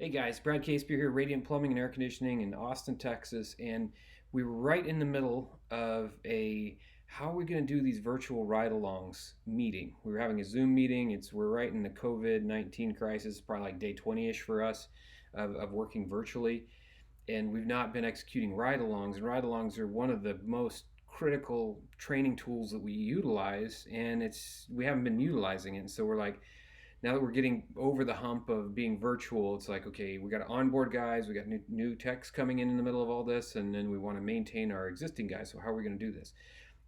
Hey guys, Brad Casebeer here, Radiant Plumbing and Air Conditioning in Austin, Texas, and we were right in the middle of a how are we going to do these virtual ride-alongs meeting. We were having a Zoom meeting. We're right in the COVID-19 crisis, probably like day 20-ish for us of working virtually, and we've not been executing ride-alongs. And ride-alongs are one of the most critical training tools that we utilize, and we haven't been utilizing it. And so we're like, now that we're getting over the hump of being virtual, it's like, okay, we got to onboard guys, we got new techs coming in the middle of all this, and then we want to maintain our existing guys. So how are we going to do this?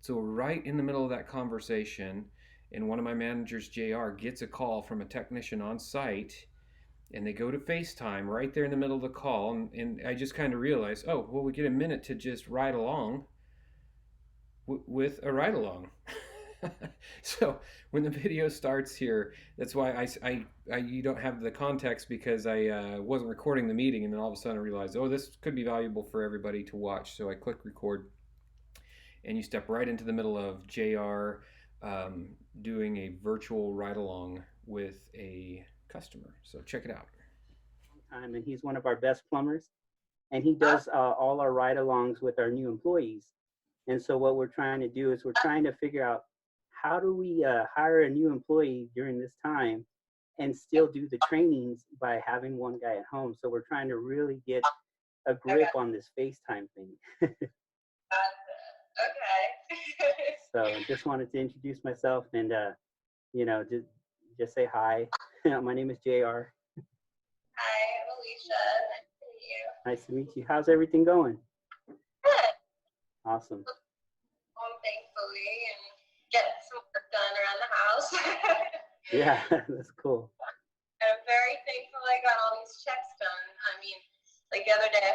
So right in the middle of that conversation, and one of my managers, JR, gets a call from a technician on site, and they go to FaceTime right there in the middle of the call, and I just kind of realized, oh, well, we get a minute to just ride along with a ride along. So when the video starts here, that's why you don't have the context because I wasn't recording the meeting, and then all of a sudden I realized, oh, this could be valuable for everybody to watch. So I click record, and you step right into the middle of JR doing a virtual ride along with a customer. So check it out. Time, and he's one of our best plumbers. And he does all our ride-alongs with our new employees. And so what we're trying to do is we're trying to figure out how do we hire a new employee during this time and still do the trainings by having one guy at home. So we're trying to really get a grip on this FaceTime thing. Okay. So I just wanted to introduce myself and, just say hi. My name is JR. Hi, I'm Alicia. Nice to meet you. Nice to meet you. How's everything going? Good. Awesome. Home, thankfully, and getting some work done around the house. Yeah, that's cool. I'm very thankful I got all these checks done. I mean, like the other day,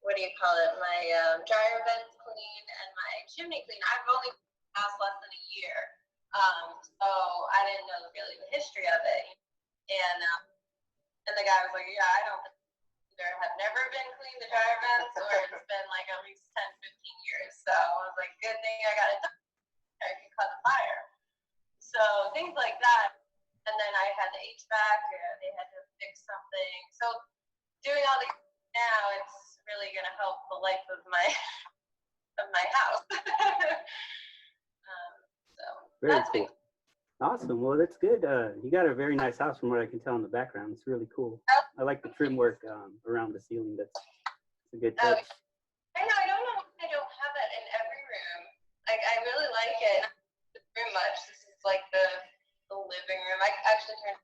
what do you call it? My dryer vents cleaned and my chimney cleaned. I've only been in the house less than a year, so I didn't know really the history of it. And the guy was like, yeah, I don't either have never been cleaned the dryer vents or it's been like at least 10, 15 years. So I was like, good thing I got it done. I can cut the fire. So things like that. And then I had the HVAC, they had to fix something. So doing all these now, it's really going to help the life of my house. So Very that's cool. Awesome. Well, that's good. You got a very nice house from what I can tell in the background. It's really cool. I like the trim work around the ceiling. That's a good touch. I know. I don't know why I don't have that in every room. Like, I really like it. Not very much. This is like the living room. I actually turned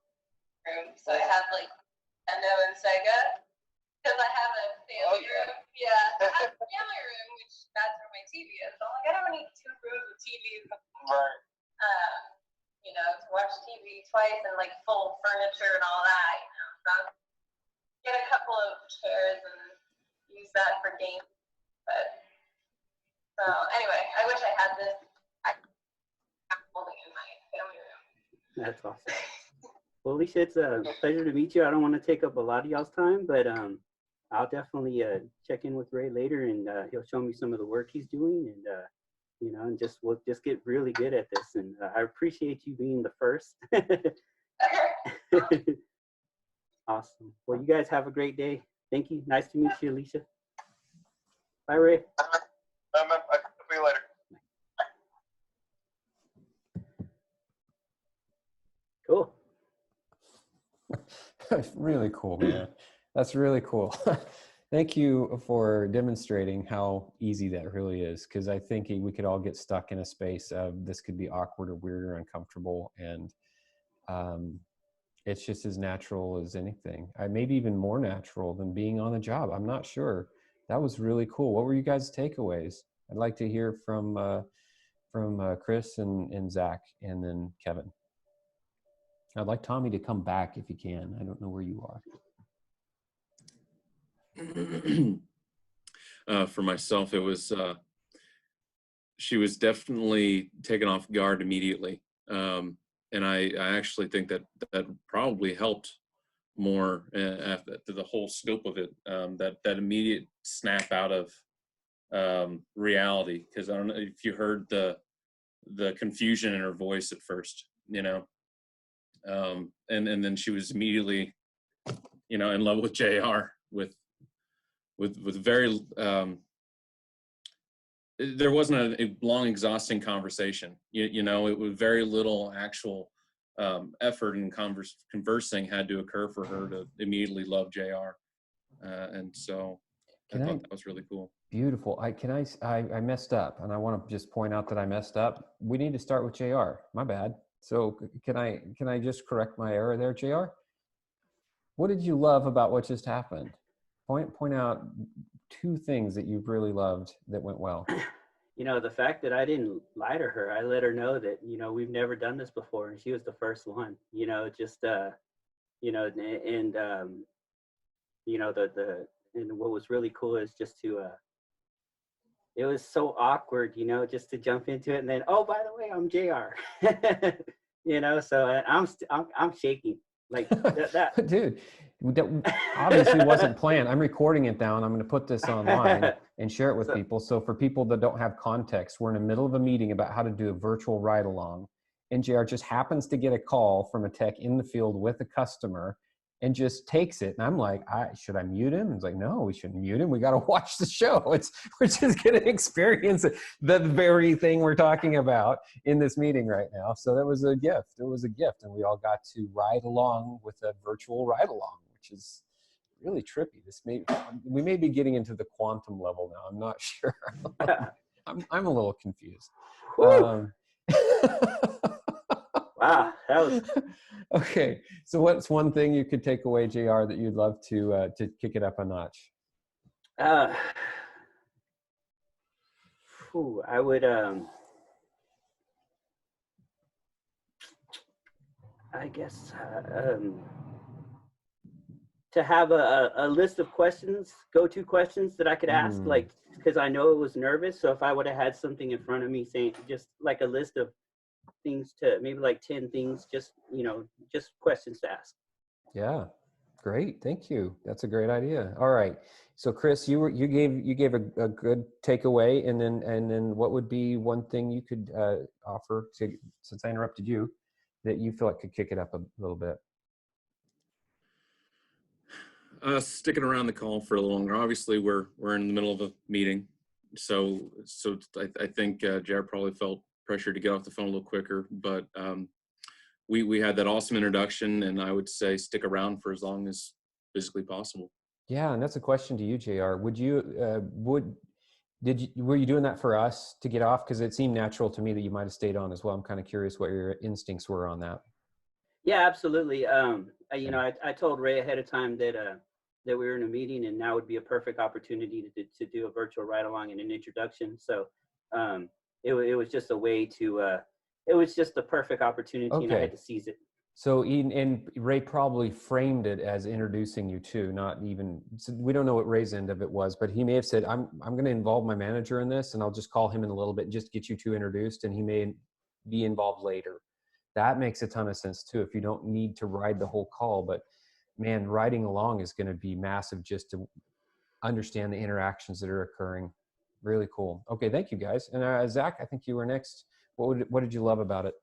room, so I have like Nintendo and Sega because I have a family room. Yeah, I have a family room, which that's where my TV is. So I'm like, I don't need two rooms with TVs. Right. To watch TV twice and like full furniture and all that. So I'll get a couple of chairs and use that for games. But so anyway, I wish I had this. I'm holding in my family room. That's awesome. Well, Alicia, it's a pleasure to meet you. I don't want to take up a lot of y'all's time, but I'll definitely check in with Ray later, and he'll show me some of the work he's doing, and and we'll just get really good at this. And I appreciate you being the first. Awesome. Well, you guys have a great day. Thank you. Nice to meet you, Alicia. Bye, Ray. I'll see you later. Cool. Really cool, man. That's really cool. Thank you for demonstrating how easy that really is, because I think we could all get stuck in a space of this could be awkward or weird or uncomfortable, and it's just as natural as anything. Maybe even more natural than being on the job. I'm not sure. That was really cool. What were you guys' takeaways? I'd like to hear from Chris and Zach, and then Kevin. I'd like Tommy to come back if you can. I don't know where you are. For myself, it was she was definitely taken off guard immediately, and I actually think that probably helped more after the whole scope of it. That immediate snap out of reality, because I don't know if you heard the confusion in her voice at first, and then she was immediately in love with JR with very, there wasn't a long, exhausting conversation. It was very little actual effort and conversing had to occur for her to immediately love JR. And so I thought that was really cool. Beautiful. I messed up, and I want to just point out that I messed up. We need to start with JR. My bad. So can I just correct my error there, JR? What did you love about what just happened? Point out 2 things that you really loved that went well. The fact that I didn't lie to her, I let her know that, we've never done this before, and she was the first one, and what was really cool is just to, it was so awkward, just to jump into it and then, oh, by the way, I'm JR, so I'm shaking like that. Dude, that obviously wasn't planned. I'm recording it down. I'm going to put this online and share it with people. So for people that don't have context, we're in the middle of a meeting about how to do a virtual ride along. And JR just happens to get a call from a tech in the field with a customer and just takes it. And I'm like, should I mute him? He's like, no, we shouldn't mute him. We got to watch the show. We're just going to experience the very thing we're talking about in this meeting right now. So that was a gift. It was a gift. And we all got to ride along with a virtual ride along, which is really trippy. We may be getting into the quantum level now. I'm not sure. I'm a little confused. Wow, that was okay. So what's one thing you could take away, JR, that you'd love to kick it up a notch? I would I guess to have a list of questions, go-to questions that I could ask, like, because I know it was nervous. So if I would have had something in front of me saying, just like a list of things to maybe like 10 things, just questions to ask. Yeah, great. Thank you. That's a great idea. All right. So Chris, you gave a good takeaway, and then what would be one thing you could offer since I interrupted you, that you feel like could kick it up a little bit? Sticking around the call for a little longer. Obviously, we're in the middle of a meeting, so I think Jared probably felt pressure to get off the phone a little quicker, but we had that awesome introduction, and I would say stick around for as long as physically possible. Yeah, and that's a question to you, JR. Were you doing that for us to get off? Because it seemed natural to me that you might have stayed on as well. I'm kind of curious what your instincts were on that. Yeah, absolutely. I told Ray ahead of time that we were in a meeting, and now would be a perfect opportunity to do a virtual ride along and an introduction. So it was just a way to. It was just the perfect opportunity, and I had to seize it. So and Ray probably framed it as introducing you to, not even. So we don't know what Ray's end of it was, but he may have said, "I'm going to involve my manager in this, and I'll just call him in a little bit, and just get you two introduced, and he may be involved later." That makes a ton of sense too. If you don't need to ride the whole call, but man, riding along is going to be massive just to understand the interactions that are occurring. Really cool. Okay, thank you guys. And Zach, I think you were next. What did you love about it?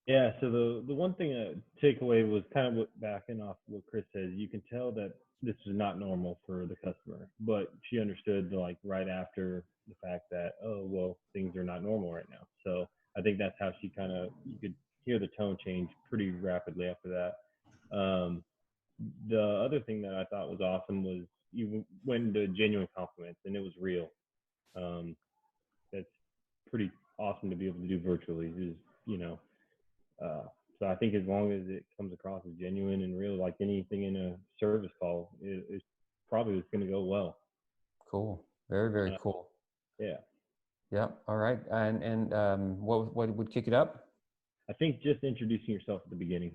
Yeah, so the one thing to take away was kind of backing off what Chris said. You can tell that this is not normal for the customer, but she understood like right after the fact that, oh, well, things are not normal right now. So I think that's how she you could hear the tone change pretty rapidly after that. The other thing that I thought was awesome was you went into genuine compliments, and it was real. That's pretty awesome to be able to do virtually. So I think as long as it comes across as genuine and real, like anything in a service call, it's probably going to go well. Cool. Very, very cool. Yeah. Yeah. All right. And what would kick it up? I think just introducing yourself at the beginning.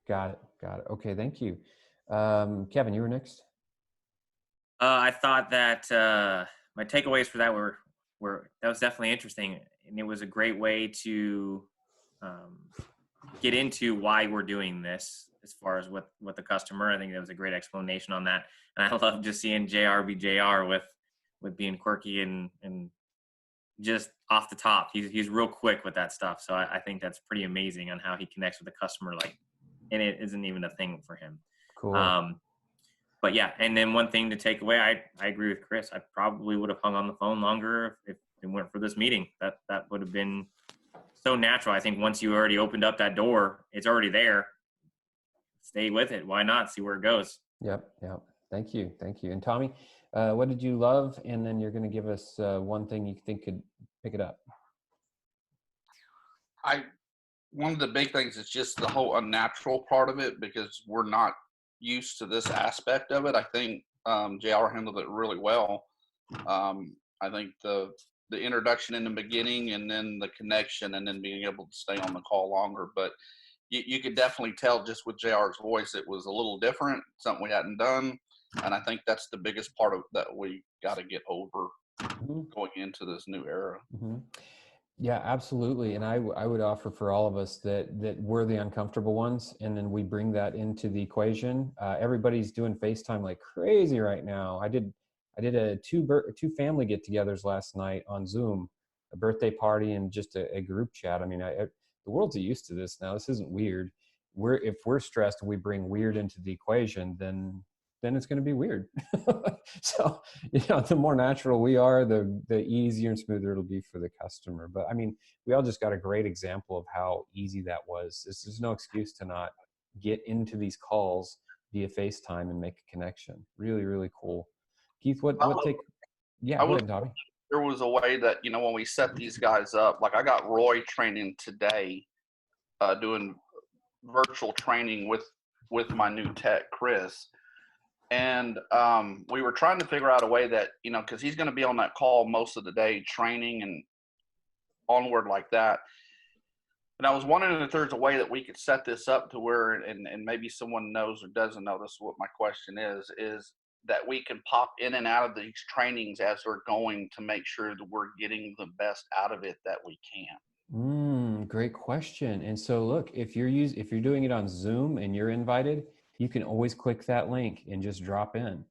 Got it. Okay. Thank you. Kevin, you were next. I thought that my takeaways for that were that was definitely interesting, and it was a great way to get into why we're doing this as far as with the customer. I think that was a great explanation on that, and I love just seeing JR be JR with being quirky and just off the top. He's real quick with that stuff, so I think that's pretty amazing on how he connects with the customer, like, and it isn't even a thing for him. Cool. But yeah, and then one thing to take away, I agree with Chris. I probably would have hung on the phone longer if it weren't for this meeting. That would have been so natural. I think once you already opened up that door, it's already there. Stay with it. Why not? See where it goes. Yep. Thank you. And Tommy, what did you love? And then you're going to give us one thing you think could pick it up. One of the big things is just the whole unnatural part of it, because we're not used to this aspect of it. I think JR handled it really well. I think the introduction in the beginning, and then the connection, and then being able to stay on the call longer. But you could definitely tell just with JR's voice, it was a little different, something we hadn't done. And I think that's the biggest part of that we got to get over going into this new era. Yeah, absolutely. And I would offer for all of us that we're the uncomfortable ones, and then we bring that into the equation. Everybody's doing FaceTime like crazy right now. I did a two family get-togethers last night on Zoom, a birthday party and just a group chat. I mean, the world's used to this now. This isn't weird. If we're stressed and we bring weird into the equation, then it's going to be weird. So, the more natural we are, the easier and smoother it'll be for the customer. But I mean, we all just got a great example of how easy that was. There's no excuse to not get into these calls via FaceTime and make a connection. Really, really cool. Keith, what take? Yeah, go ahead, Tommy. There was a way that, when we set these guys up, like I got Roy training today, doing virtual training with my new tech, Chris. And we were trying to figure out a way that, because he's going to be on that call most of the day training and onward like that. And I was wondering if there's a way that we could set this up to where, and maybe someone knows or doesn't know, this is what my question is that we can pop in and out of these trainings as they're going to make sure that we're getting the best out of it that we can. Great question. And so look, if you're doing it on Zoom and you're invited, you can always click that link and just drop in.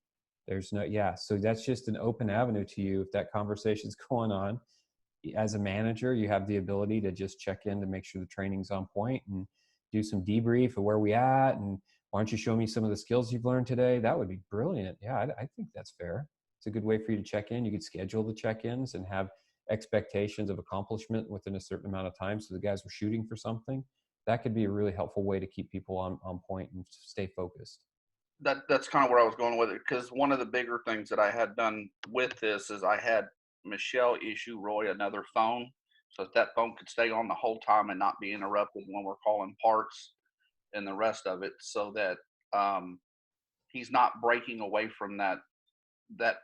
So that's just an open avenue to you. If that conversation's going on, as a manager, you have the ability to just check in to make sure the training's on point and do some debrief of where we at. And why don't you show me some of the skills you've learned today? That would be brilliant. Yeah, I think that's fair. It's a good way for you to check in. You could schedule the check-ins and have expectations of accomplishment within a certain amount of time. So the guys were shooting for something. That could be a really helpful way to keep people on point and stay focused. That's kind of where I was going with it, because one of the bigger things that I had done with this is I had Michelle issue Roy another phone, so that phone could stay on the whole time and not be interrupted when we're calling parts and the rest of it, so that he's not breaking away from that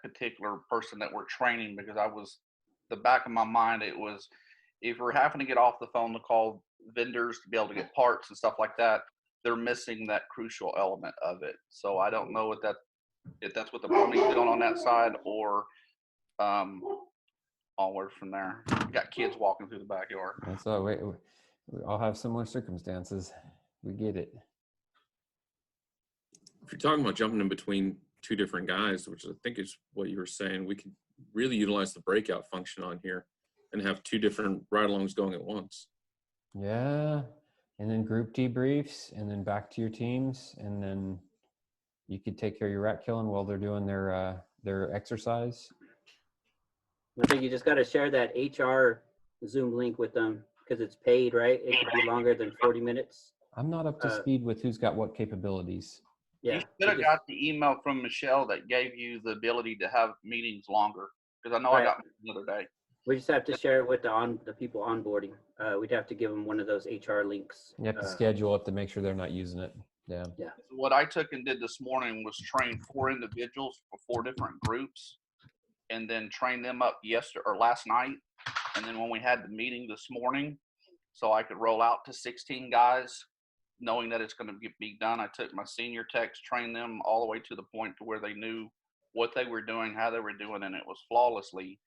particular person that we're training. Because the back of my mind, it was, if we're having to get off the phone to call vendors to be able to get parts and stuff like that, they're missing that crucial element of it. So I don't know if that's what the plumbing's doing on that side, or onward from there. Got kids walking through the backyard. And so we all have similar circumstances. We get it. If you're talking about jumping in between two different guys, which I think is what you were saying, we could really utilize the breakout function on here and have two different ride-alongs going at once. Yeah, and then group debriefs, and then back to your teams, and then you could take care of your rat killing while they're doing their exercise. I think you just got to share that HR Zoom link with them, because it's paid, right? It could be longer than 40 minutes. I'm not up to speed with who's got what capabilities. Yeah, You should have got the email from Michelle that gave you the ability to have meetings longer, because I know I got one the other day. We just have to share it with the people onboarding. We'd have to give them one of those HR links. You have to schedule it to make sure they're not using it. Yeah. What I took and did this morning was train 4 individuals for 4 different groups, and then train them up last night. And then when we had the meeting this morning, so I could roll out to 16 guys, knowing that it's going to be done, I took my senior techs, trained them all the way to the point to where they knew what they were doing, how they were doing, and it was flawlessly.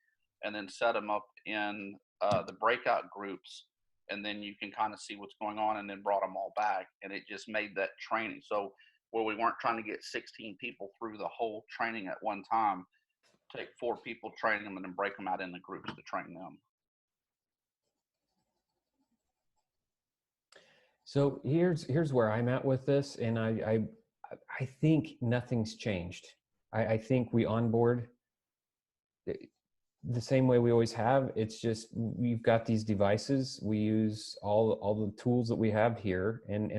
And then set them up in the breakout groups, and then you can kind of see what's going on, and then brought them all back. And it just made that training, so where we weren't trying to get 16 people through the whole training at one time, take 4 people, train them, and then break them out into groups to train them. So here's where I'm at with this, and I I think nothing's changed. I think we onboard the same way we always have. It's just we've got these devices. We use all the tools that we have here, and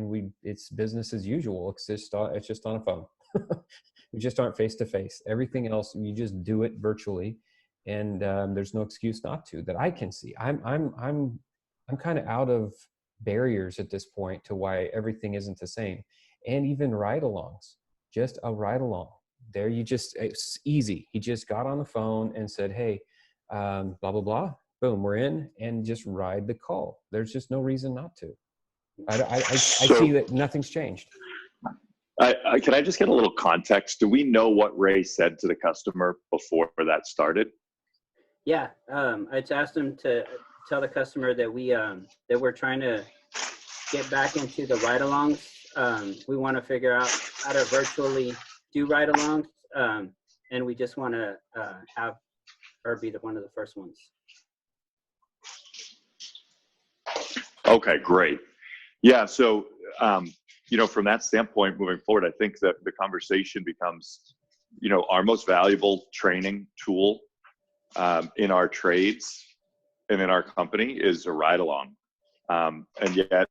it's business as usual. It's just on a phone. We just aren't face to face. Everything else, you just do it virtually, and there's no excuse not to that I can see. I'm kind of out of barriers at this point to why everything isn't the same, and even ride-alongs. Just a ride-along. There, it's easy. He just got on the phone and said, "Hey, blah blah blah." Boom, we're in, and just ride the call. There's just no reason not to. I see that nothing's changed. Can I just get a little context? Do we know what Ray said to the customer before that started? Yeah, I just asked him to tell the customer that we're trying to get back into the ride-alongs. We want to figure out how to virtually do ride-alongs, and we just want to have her be one of the first ones. Okay, great. Yeah, so from that standpoint, moving forward, I think that the conversation becomes, our most valuable training tool in our trades and in our company is a ride-along, and yet,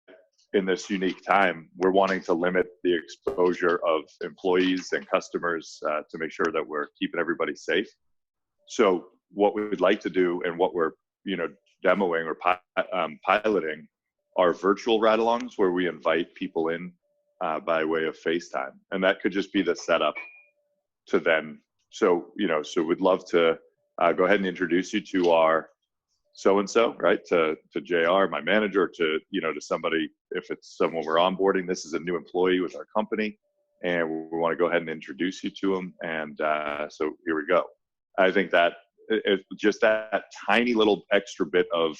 in this unique time, we're wanting to limit the exposure of employees and customers to make sure that we're keeping everybody safe. So what we'd like to do and what we're, demoing or piloting are virtual ride-alongs where we invite people in by way of FaceTime. And that could just be the setup to then, so we'd love to go ahead and introduce you to our so-and-so, right? To JR, my manager, to somebody, if it's someone we're onboarding. This is a new employee with our company, and we want to go ahead and introduce you to them. And so here we go. I think that it's just that tiny little extra bit of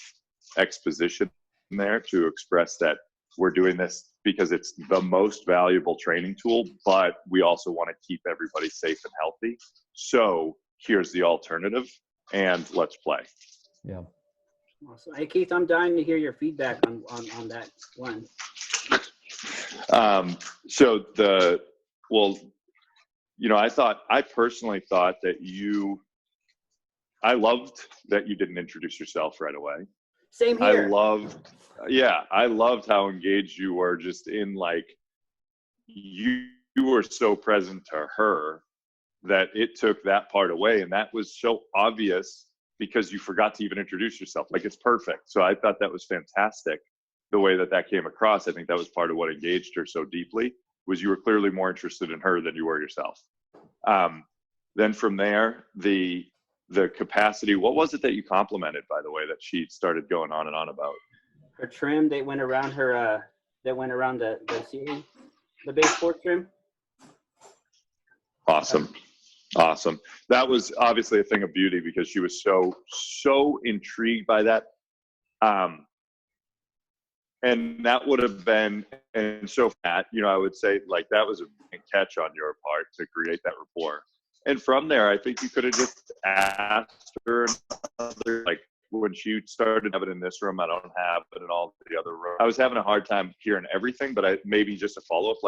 exposition there to express that we're doing this because it's the most valuable training tool, but we also want to keep everybody safe and healthy. So here's the alternative, and let's play. Yeah. Awesome. Hey, Keith, I'm dying to hear your feedback on that one. I personally thought that I loved that you didn't introduce yourself right away. Same here. I loved how engaged you were, just in you were so present to her that it took that part away. And that was so obvious because you forgot to even introduce yourself. It's perfect. So I thought that was fantastic, the way that came across. I think that was part of what engaged her so deeply, was you were clearly more interested in her than you were yourself. Then from there, the capacity, what was it that you complimented, by the way, that she started going on and on about? Her trim, they went around her, the series, the baseboard trim. Awesome. That was obviously a thing of beauty because she was so intrigued by that. And that would have been, and so that, I would say that was a big catch on your part to create that rapport. And from there, I think you could have just asked her another, when she started having it in this room, I don't have it in all the other rooms. I was having a hard time hearing everything, but maybe just a follow-up,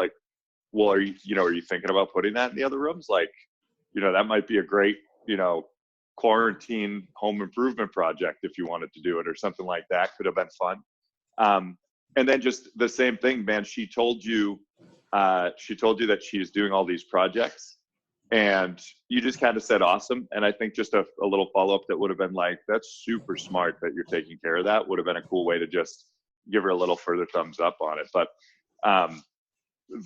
well, are you thinking about putting that in the other rooms? That might be a great, quarantine home improvement project if you wanted to do it, or something like that could have been fun. And then just the same thing, man, she told you that she's doing all these projects, and you just kind of said awesome. And I think just a little follow-up that would have been that's super smart that you're taking care of that, would have been a cool way to just give her a little further thumbs up on it. But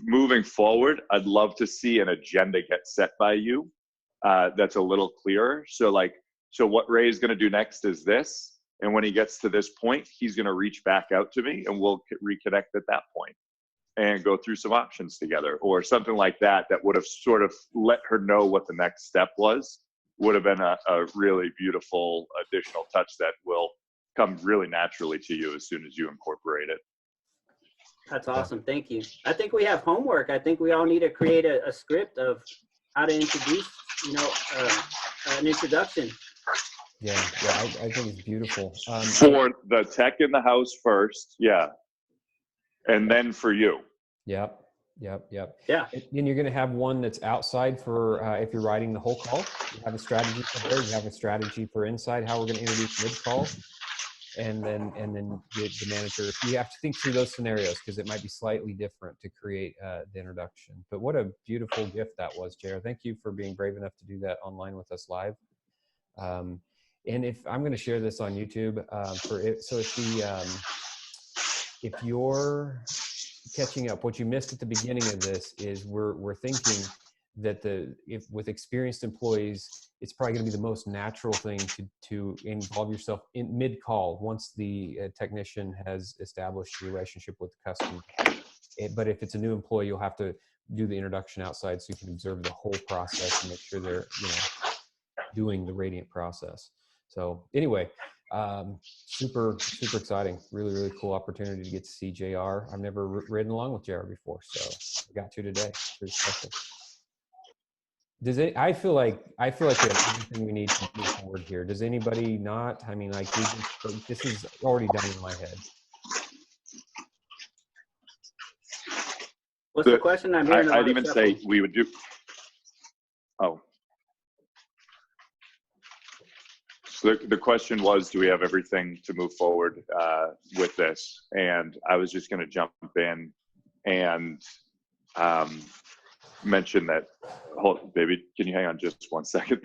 moving forward, I'd love to see an agenda get set by you that's a little clearer. So what Ray is going to do next is this. And when he gets to this point, he's going to reach back out to me, and we'll reconnect at that point and go through some options together, or something like that. That would have sort of let her know what the next step was. Would have been a really beautiful additional touch that will come really naturally to you as soon as you incorporate it. That's awesome. Thank you. I think we have homework. I think we all need to create a script of how to introduce, an introduction. Yeah, I think it's beautiful. For the tech in the house first, yeah, and then for you. Yep. Yep. Yeah. And you're going to have one that's outside for if you're riding the whole call. You have a strategy for there. You have a strategy for inside. How we're going to introduce mid call, and then the manager. If you have to think through those scenarios because it might be slightly different to create the introduction. But what a beautiful gift that was, JR. Thank you for being brave enough to do that online with us live. And if I'm going to share this on YouTube for it, so if you're catching up, what you missed at the beginning of this is we're thinking that if with experienced employees, it's probably going to be the most natural thing to involve yourself in mid call once the technician has established a relationship with the customer. But if it's a new employee, you'll have to do the introduction outside so you can observe the whole process and make sure they're doing the Radiant process. So anyway, super exciting, really cool opportunity to get to see JR. I've never ridden along with JR before, so I got to today. Pretty special. I feel like we have everything we need to move forward here. Does anybody not? I mean, like this is already done in my head. What's the question? I'm hearing. I'd even say we would do. Oh. So the question was, do we have everything to move forward with this? And I was just going to jump in and mention that. Hold, baby, can you hang on just 1 second?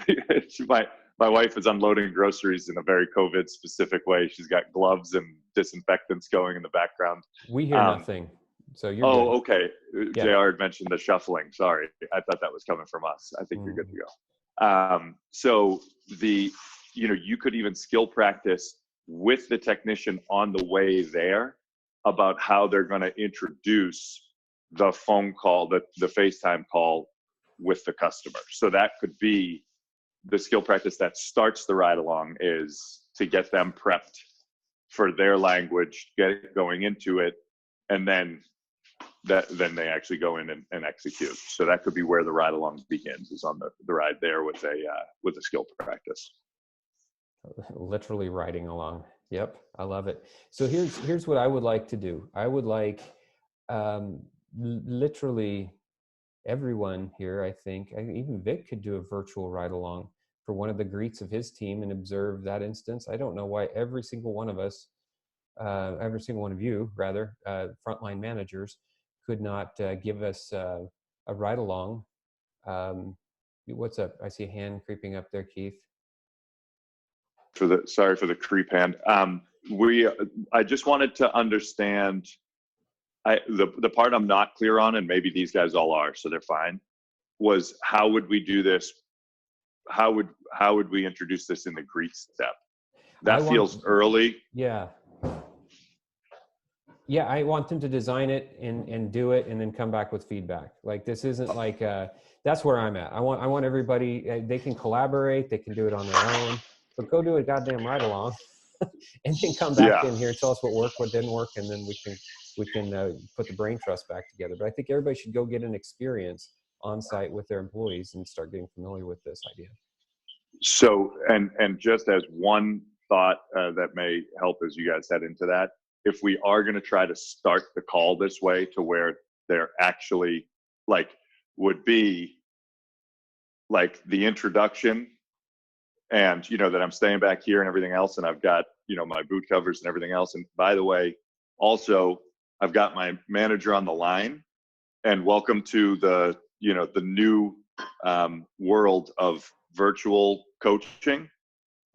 My wife is unloading groceries in a very COVID specific way. She's got gloves and disinfectants going in the background. We hear nothing. So you're good. Okay. Yeah. JR had mentioned the shuffling. Sorry. I thought that was coming from us. I think you're good to go. So you could even skill practice with the technician on the way there about how they're going to introduce the phone call, the FaceTime call with the customer. So that could be the skill practice that starts the ride along, is to get them prepped for their language, get it going into it, and then they actually go in and execute. So that could be where the ride along begins, is on the ride there with a skill practice. Literally riding along. Yep, I love it. So here's what I would like to do. I would like literally everyone here, I think, even Vic could do a virtual ride along for one of the greets of his team and observe that instance. I don't know why every single one of us, every single one of you, rather, frontline managers, could not give us a ride along. What's up? I see a hand creeping up there, Keith. Sorry for the creep hand. I just wanted to understand. The part I'm not clear on, and maybe these guys all are, so they're fine, was how would we do this? How would we introduce this in the greet step? That feels early. Yeah, I want them to design it and do it and then come back with feedback. Like, this isn't like, that's where I'm at. I want everybody, they can collaborate, they can do it on their own, but go do a goddamn ride along and then come back in here and tell us what worked, what didn't work, and then we can put the brain trust back together. But I think everybody should go get an experience on site with their employees and start getting familiar with this idea. So, and just as one thought that may help as you guys head into that, if we are going to try to start the call this way to where they're actually would be like the introduction, and that I'm staying back here and everything else, and I've got my boot covers and everything else. And by the way, also I've got my manager on the line, and welcome to the new world of virtual coaching.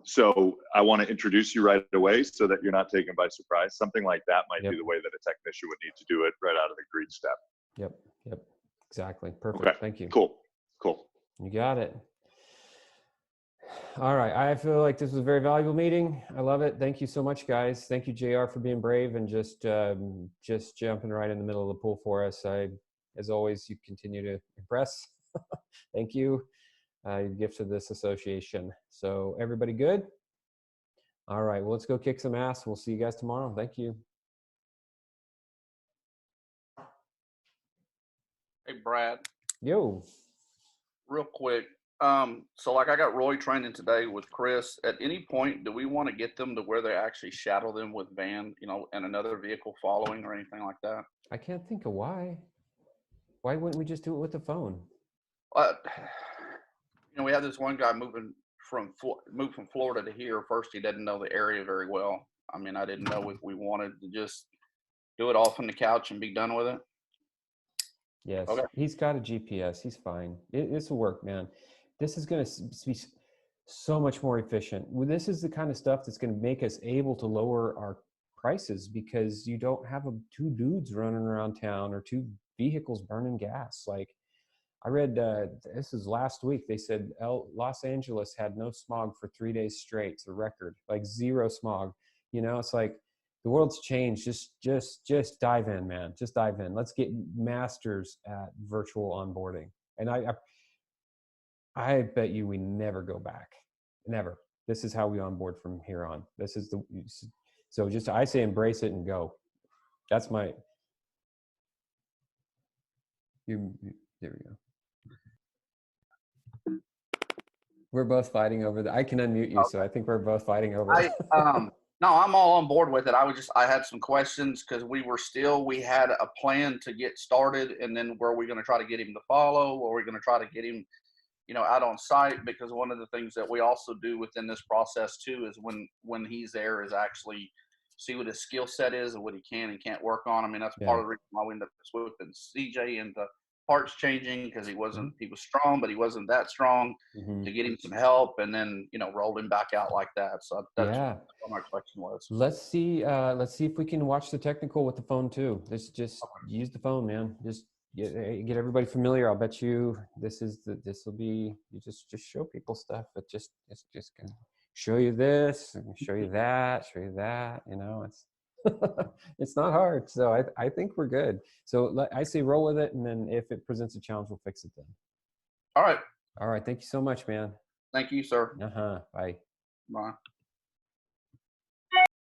So I want to introduce you right away so that you're not taken by surprise. Something like that might be the way that a technician would need to do it right out of the greet step. Yep. Exactly. Perfect. Okay. Thank you. Cool. You got it. All right. I feel like this was a very valuable meeting. I love it. Thank you so much, guys. Thank you, JR, for being brave and just jumping right in the middle of the pool for us. As always, you continue to impress. Thank you. Your gift to this association. So everybody good? All right. Well, let's go kick some ass. We'll see you guys tomorrow. Thank you. Hey, Brad. Yo. Real quick. So I got Roy training today with Chris. At any point, do we want to get them to where they actually shadow them with van, and another vehicle following or anything like that? I can't think of why. Why wouldn't we just do it with the phone? We had this one guy moved from Florida to here. First, he didn't know the area very well. I mean, I didn't know if we wanted to just do it all from the couch and be done with it. Yes, Okay. he's got a GPS. He's fine. This will work, man. This is going to be so much more efficient. Well, this is the kind of stuff that's going to make us able to lower our prices because you don't have two dudes running around town or two vehicles burning gas. Like I read, this is last week. They said Los Angeles had no smog for 3 days straight. It's a record, like zero smog. It's like the world's changed. Just dive in, man. Just dive in. Let's get masters at virtual onboarding. And I bet you we never go back. Never. This is how we onboard from here on. So I say embrace it and go. That's my. There we go. We're both fighting over I can unmute you, so I think we're both fighting over it. No, I'm all on board with it. I had some questions because we had a plan to get started, and then were we going to try to get him to follow, or were we going to try to get him, out on site? Because one of the things that we also do within this process too is when he's there is actually see what his skill set is and what he can and can't work on. I mean, that's part of the reason why we ended up swooping CJ into parts changing because he was strong, but he wasn't that strong to get him some help, and then rolled him back out like that. So that's what my question was. Let's see if we can watch the technical with the phone too. Just use the phone, man. Just get everybody familiar. I'll bet you this will be, you just show people stuff, but it's just gonna show you this, show you that, it's it's not hard. So I think we're good. So I say roll with it, and then if it presents a challenge, we'll fix it then. All right. All right. Thank you so much, man. Thank you, sir. Bye. Bye.